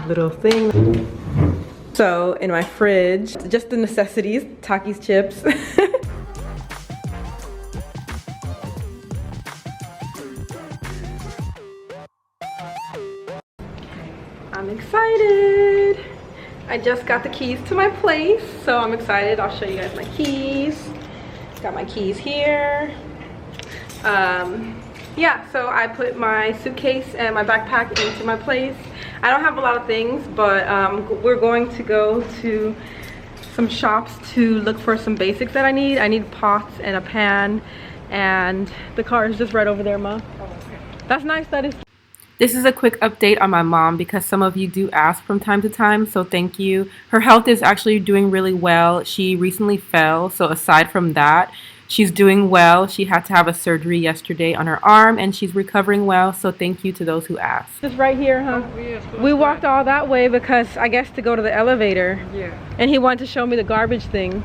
little thing. So in my fridge, just the necessities, Takis chips. I'm excited. I just got the keys to my place, so I'm excited. I'll show you guys my keys. Got my keys here. Yeah, so I put my suitcase and my backpack into my place. I don't have a lot of things, but we're going to go to some shops to look for some basics that I need. I need pots and a pan, and the car is just right over there, Ma. That's nice. That is. This is a quick update on my mom because some of you do ask from time to time, so thank you. Her health is actually doing really well. She recently fell, so aside from that, she's doing well. She had to have a surgery yesterday on her arm, and she's recovering well, so thank you to those who asked. Just right here, huh? Oh, yes, we walked all that way because I guess to go to the elevator. Yeah. And he wanted to show me the garbage thing.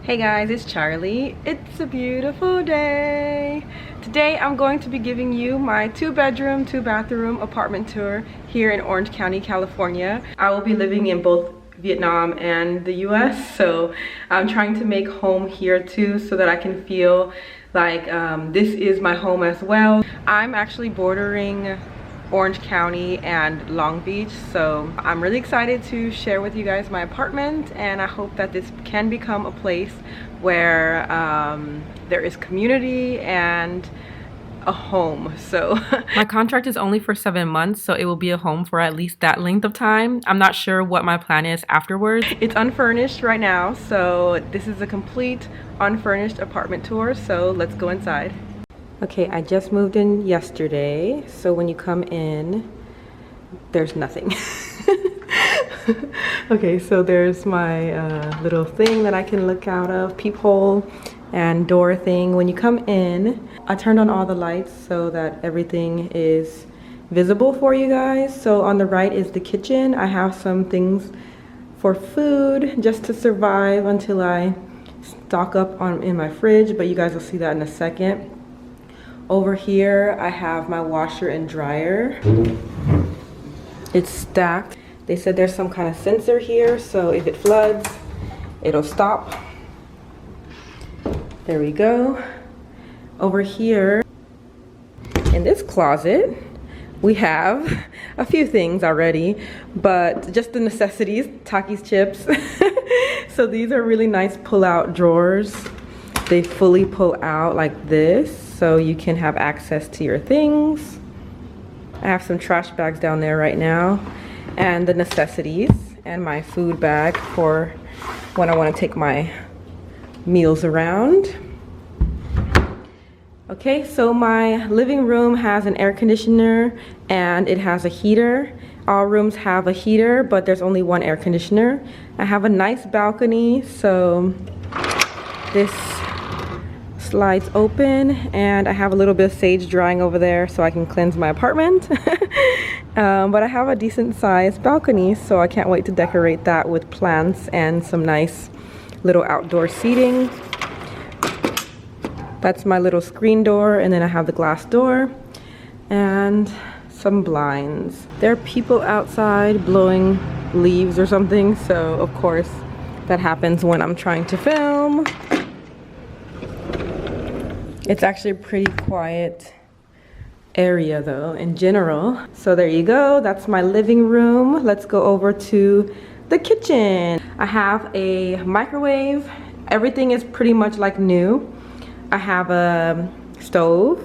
Hey guys, it's Charlie. It's a beautiful day. Today I'm going to be giving you my 2-bedroom, 2-bathroom apartment tour here in Orange County, California. I will be living in both Vietnam and the US, so I'm trying to make home here too so that I can feel like this is my home as well. I'm actually bordering Orange County and Long Beach, so I'm really excited to share with you guys my apartment, and I hope that this can become a place where there is community and a home. So my contract is only for 7 months, so it will be a home for at least that length of time. I'm not sure what my plan is afterwards. It's unfurnished right now, so this is a complete unfurnished apartment tour, so let's go inside. Okay, I just moved in yesterday, so when you come in, there's nothing. Okay, so there's my little thing that I can look out of, peephole and door thing. When you come in, I turned on all the lights so that everything is visible for you guys. So on the right is the kitchen. I have some things for food just to survive until I stock up in my fridge, but you guys will see that in a second. Over here, I have my washer and dryer. It's stacked. They said there's some kind of sensor here, so if it floods, it'll stop. There we go. Over here, in this closet, we have a few things already, but just the necessities, Takis chips. So these are really nice pull-out drawers. They fully pull out like this, so you can have access to your things. I have some trash bags down there right now, and the necessities, and my food bag for when I want to take my meals around. Okay, so my living room has an air conditioner and it has a heater. All rooms have a heater, but there's only one air conditioner. I have a nice balcony, so this slides open, and I have a little bit of sage drying over there so I can cleanse my apartment. But I have a decent sized balcony, so I can't wait to decorate that with plants and some nice little outdoor seating. That's my little screen door, and then I have the glass door and some blinds. There are people outside blowing leaves or something, so of course that happens when I'm trying to film. It's actually a pretty quiet area though in general. So there you go, that's my living room. Let's go over to the kitchen. I have a microwave. Everything is pretty much like new. I have a stove,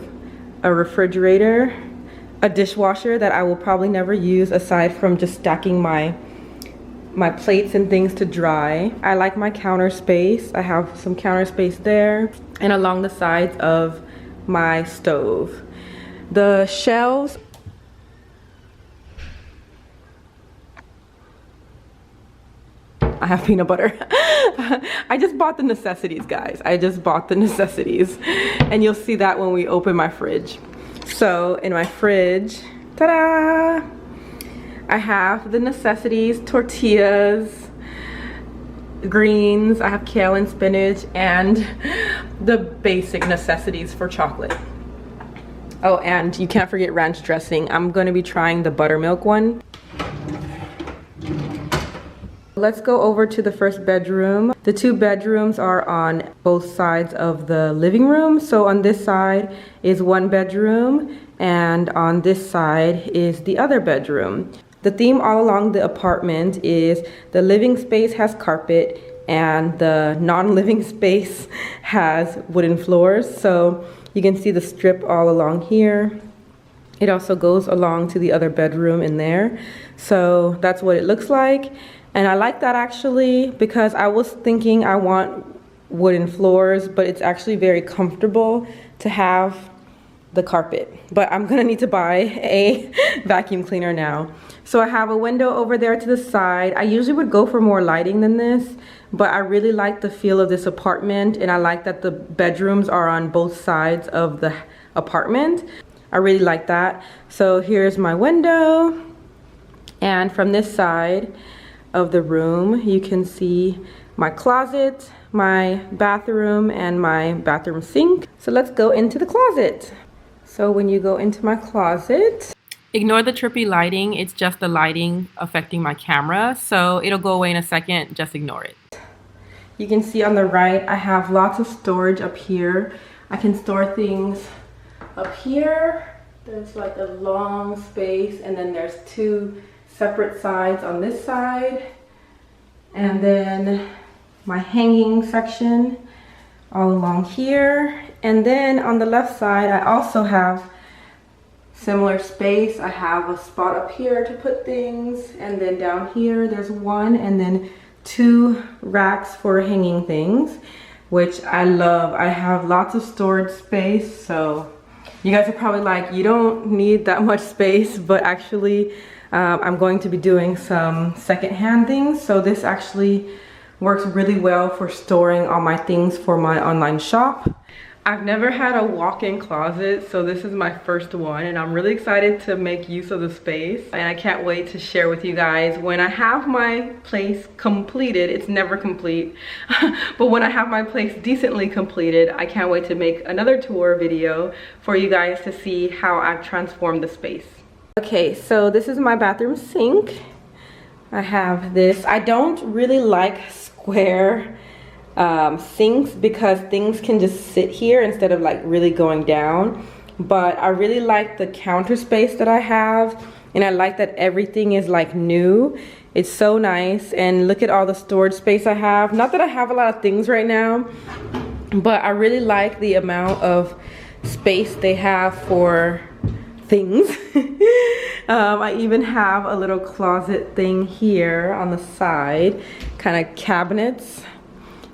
a refrigerator, a dishwasher that I will probably never use aside from just stacking my plates and things to dry. I like my counter space. I have some counter space there and along the sides of my stove. The shelves, I have peanut butter. I just bought the necessities, guys. I just bought the necessities, and you'll see that when we open my fridge. So in my fridge, ta-da! I have the necessities, tortillas, greens, I have kale and spinach, and the basic necessities for chocolate. Oh, and you can't forget ranch dressing. I'm gonna be trying the buttermilk one. Let's go over to the first bedroom. The two bedrooms are on both sides of the living room. So on this side is one bedroom and on this side is the other bedroom. The theme all along the apartment is the living space has carpet and the non-living space has wooden floors. So you can see the strip all along here. It also goes along to the other bedroom in there. So that's what it looks like. And I like that actually, because I was thinking I want wooden floors, but it's actually very comfortable to have the carpet. But I'm gonna need to buy a vacuum cleaner now. So I have a window over there to the side. I usually would go for more lighting than this, but I really like the feel of this apartment, and I like that the bedrooms are on both sides of the apartment. I really like that. So here's my window, and from this side of the room you can see my closet, my bathroom, and my bathroom sink. So let's go into the closet. So when you go into my closet, ignore the trippy lighting, it's just the lighting affecting my camera, so it'll go away in a second, just ignore it. You can see on the right I have lots of storage up here. I can store things up here. There's like a long space, and then there's two separate sides on this side, and then my hanging section all along here. And then on the left side I also have similar space. I have a spot up here to put things, and then down here there's one, and then two racks for hanging things, which I love. I have lots of storage space, so you guys are probably like, you don't need that much space, but actually I'm going to be doing some secondhand things, so this actually works really well for storing all my things for my online shop. I've never had a walk-in closet, so this is my first one, and I'm really excited to make use of the space, and I can't wait to share with you guys when I have my place completed. It's never complete, but when I have my place decently completed, I can't wait to make another tour video for you guys to see how I've transformed the space. Okay, so this is my bathroom sink. I have this. I don't really like square sinks because things can just sit here instead of like really going down, but I really like the counter space that I have, and I like that everything is like new. It's so nice, and look at all the storage space I have. Not that I have a lot of things right now, but I really like the amount of space they have for things. I even have a little closet thing here on the side, kind of cabinets.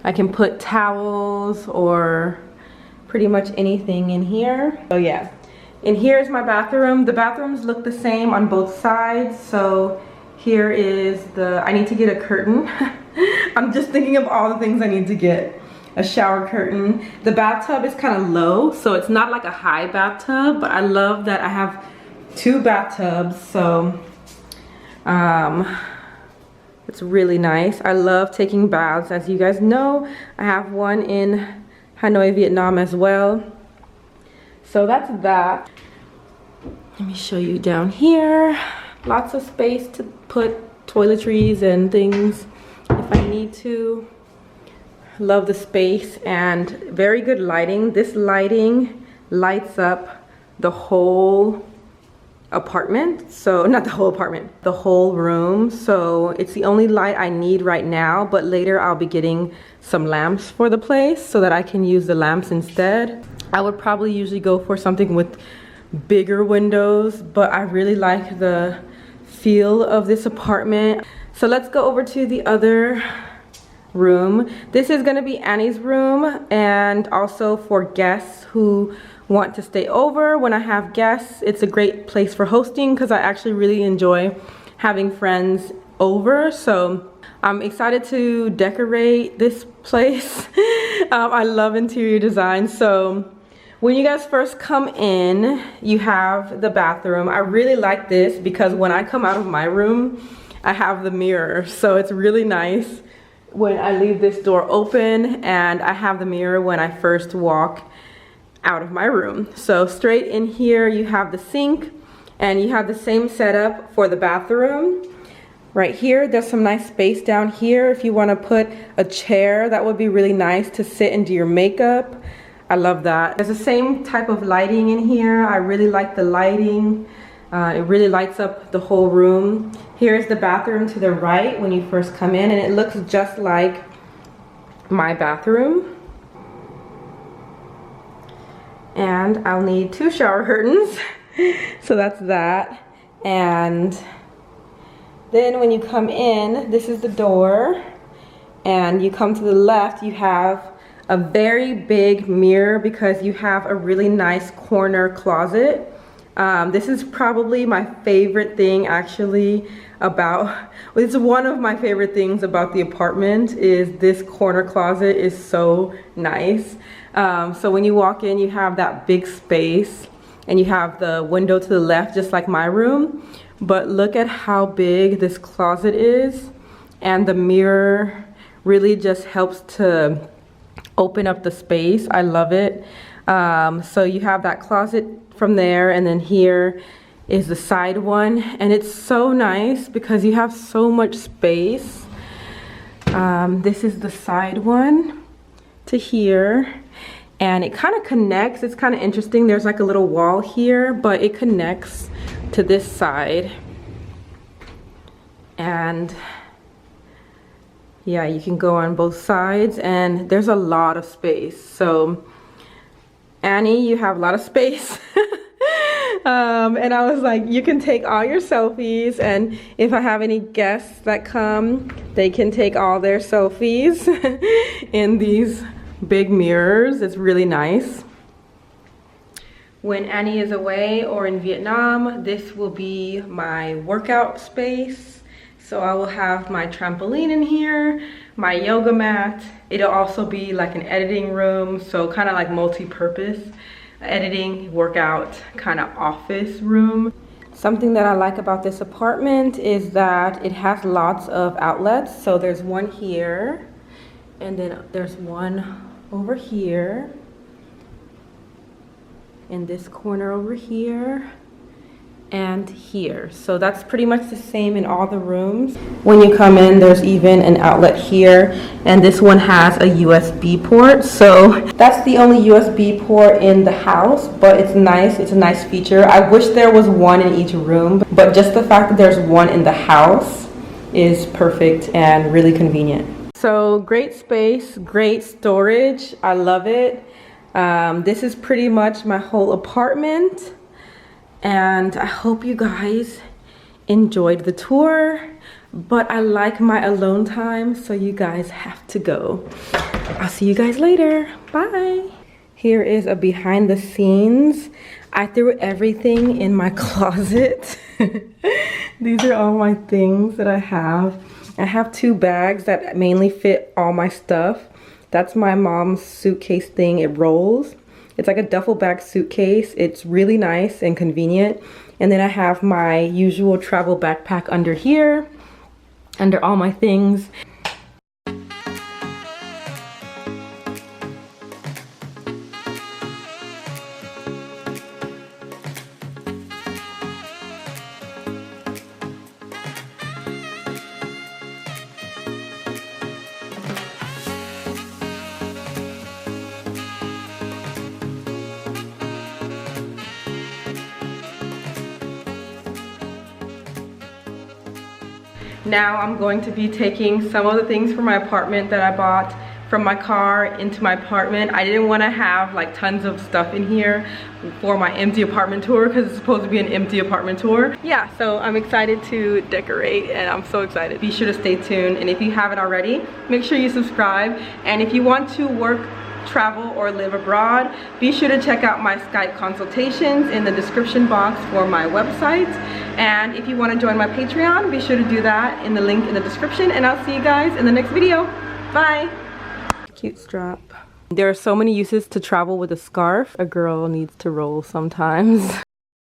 I can put towels or pretty much anything in here. So yeah, and here's my bathroom. The bathrooms look the same on both sides. So here is the, I need to get a curtain. I'm just thinking of all the things I need to get. A shower curtain. The bathtub is kind of low, so it's not like a high bathtub, but I love that I have two bathtubs, so it's really nice. I love taking baths. As you guys know, I have one in Hanoi, Vietnam as well. So that's that. Let me show you down here. Lots of space to put toiletries and things if I need to. Love the space, and very good lighting. This lighting lights up the whole apartment, so not the whole apartment, the whole room. So it's the only light I need right now, but later I'll be getting some lamps for the place so that I can use the lamps instead. I would probably usually go for something with bigger windows, but I really like the feel of this apartment. So let's go over to the other room. This is going to be Annie's room, and also for guests who want to stay over. When I have guests, it's a great place for hosting because I actually really enjoy having friends over. So I'm excited to decorate this place. I love interior design. So when you guys first come in, you have the bathroom. I really like this because when I come out of my room, I have the mirror, so it's really nice when I leave this door open, and I have the mirror when I first walk out of my room. So straight in here you have the sink, and you have the same setup for the bathroom Right here, there's some nice space down here. If you want to put a chair, that would be really nice to sit and do your makeup. I love that. There's the same type of lighting in here. I really like the lighting. It really lights up the whole room. Here's the bathroom to the right when you first come in, and it looks just like my bathroom. And I'll need 2 shower curtains. So that's that. And then when you come in, this is the door. And you come to the left, you have a very big mirror because you have a really nice corner closet. This is probably my favorite thing actually about, it's one of my favorite things about the apartment is this corner closet is so nice. So when you walk in, you have that big space and you have the window to the left just like my room. But look at how big this closet is, and the mirror really just helps to open up the space. I love it. So you have that closet from there, and then here is the side one, and it's so nice because you have so much space. This is the side one to here, and it kind of connects. It's kind of interesting. There's like a little wall here, but it connects to this side. And yeah, you can go on both sides, and there's a lot of space. So Annie, you have a lot of space. And I was like, you can take all your selfies, and if I have any guests that come, they can take all their selfies in these big mirrors. It's really nice. When Annie is away or in Vietnam, this will be my workout space. So I will have my trampoline in here, my yoga mat. It'll also be like an editing room, so kind of like multi-purpose editing, workout, kind of office room. Something that I like about this apartment is that it has lots of outlets. So there's one here, and then there's one over here, in this corner over here, and here. So that's pretty much the same in all the rooms. When you come in, there's even an outlet here, and this one has a USB port. So that's the only USB port in the house, but it's nice. It's a nice feature. I wish there was one in each room, but just the fact that there's one in the house is perfect and really convenient. So great space, great storage. I love it. This is pretty much my whole apartment. And I hope you guys enjoyed the tour, but I like my alone time, so you guys have to go. I'll see you guys later. Bye. Here is a behind the scenes. I threw everything in my closet. These are all my things that I have. I have 2 bags that mainly fit all my stuff. That's my mom's suitcase thing. It rolls. It's like a duffel bag suitcase. It's really nice and convenient. And then I have my usual travel backpack under here, under all my things. Now I'm going to be taking some of the things from my apartment that I bought from my car into my apartment. I didn't want to have like tons of stuff in here for my empty apartment tour because it's supposed to be an empty apartment tour. Yeah, so I'm excited to decorate, and I'm so excited. Be sure to stay tuned, and if you haven't already, make sure you subscribe. And if you want to work, travel, or live abroad, be sure to check out my Skype consultations in the description box for my website. And if you want to join my Patreon, be sure to do that in the link in the description, and I'll see you guys in the next video. Bye. Cute strap. There are so many uses to travel with a scarf. A girl needs to roll sometimes.